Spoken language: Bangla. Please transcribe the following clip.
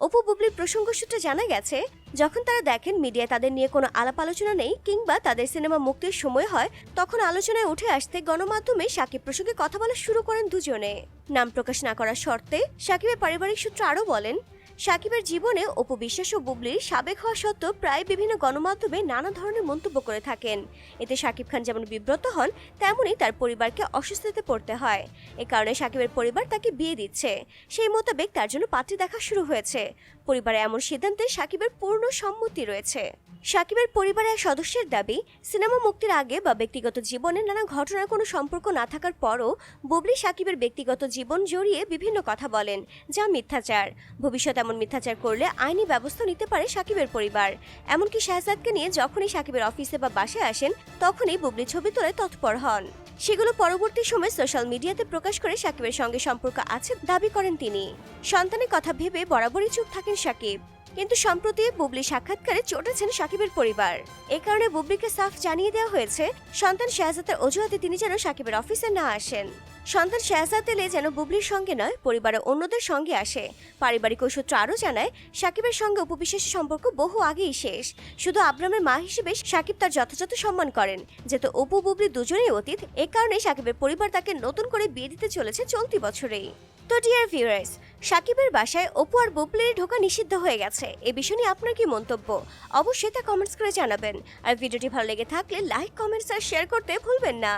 অপু বুবলির প্রসঙ্গ সূত্রে জানা গেছে, যখন তারা দেখেন মিডিয়ায় তাদের নিয়ে কোনো আলাপ আলোচনা নেই কিংবা তাদের সিনেমা মুক্তির সময় হয়, তখন আলোচনায় উঠে আসতে গণমাধ্যমে শাকিব প্রসঙ্গে কথা বলা শুরু করেন দুজনে। নাম প্রকাশ না করার শর্তে শাকিবের পারিবারিক সূত্র আরও বলেন, শাকিবের জীবনে অপু বিশ্বাস ও বুবলির সাবেক হওয়া সত্ত্বেও প্রায় বিভিন্ন গণমাধ্যমে নানা ধরনের মন্তব্য করে থাকেন। এতে শাকিব খান যেমন বিব্রত হন, তেমনি তার পরিবারকে অস্বস্তিতে পড়তে হয়। এ কারণে শাকিবের পরিবার তাকে বিয়ে দিচ্ছে। সেই মোতাবেক তার জন্য পাত্রী দেখা শুরু হয়েছে। পরিবারের এমন সিদ্ধান্তে শাকিবের পূর্ণ সম্মতি রয়েছে। শাকিবের পরিবারের এক সদস্যের দাবি, সিনেমা মুক্তির আগে বা ব্যক্তিগত জীবনে নানা ঘটনার কোনো সম্পর্ক না থাকার পরও বুবলি শাকিবের ব্যক্তিগত জীবন জড়িয়ে বিভিন্ন কথা বলেন, যা মিথ্যাচার। ভবিষ্যতে এমন মিথ্যাচার করলে আইনি ব্যবস্থা নিতে পারে শাকিবের পরিবার। এমনকি শাহজাদকে নিয়ে যখনই শাকিবের অফিসে বা বাসায় আসেন, তখনই বুবলি ছবি তোলায় তৎপর হন। সেগুলো পরবর্তী সময় সোশ্যাল মিডিয়াতে প্রকাশ করে শাকিবের সঙ্গে সম্পর্ক আছে দাবি করেন তিনি। সন্তানের কথা ভেবে বরাবরই চুপ থাকেন শাকিব, কিন্তু সম্প্রতি বুবলি সাক্ষাৎকারে চটেছেন শাকিবের পরিবার। এ কারণে বুবলিকে সাফ জানিয়ে দেওয়া হয়েছে, সন্তান শাহজাদের অজুহাতে তিনি যেন শাকিবের অফিসে না আসেন। সন্তান শাহজাদ এলে যেন বুবলির সঙ্গে নয়, পরিবারের অন্যদের সঙ্গে আসে। পারিবারিক সূত্র আরও জানায়, শাকিবের সঙ্গে অপু বিশ্বাসের সম্পর্ক বহু আগেই শেষ। শুধু আব্রামের মা হিসেবে শাকিব তার যথাযথ সম্মান করেন। যেহেতু অপু বুবলি দুজনেই অতীত, এ কারণে শাকিবের পরিবার তাকে নতুন করে বিয়ে দিতে চলেছে চলতি বছরেই। তো ডিয়ার ভিউয়ার্স, শাকিবের বাসায় অপু আর বুবলির ঢোকা নিষিদ্ধ হয়ে গেছে। এ বিষয় নিয়ে আপনার কি মন্তব্য? অবশ্যই তা কমেন্টস করে জানাবেন। আর ভিডিওটি ভালো লেগে থাকলে লাইক, কমেন্টস আর শেয়ার করতে ভুলবেন না।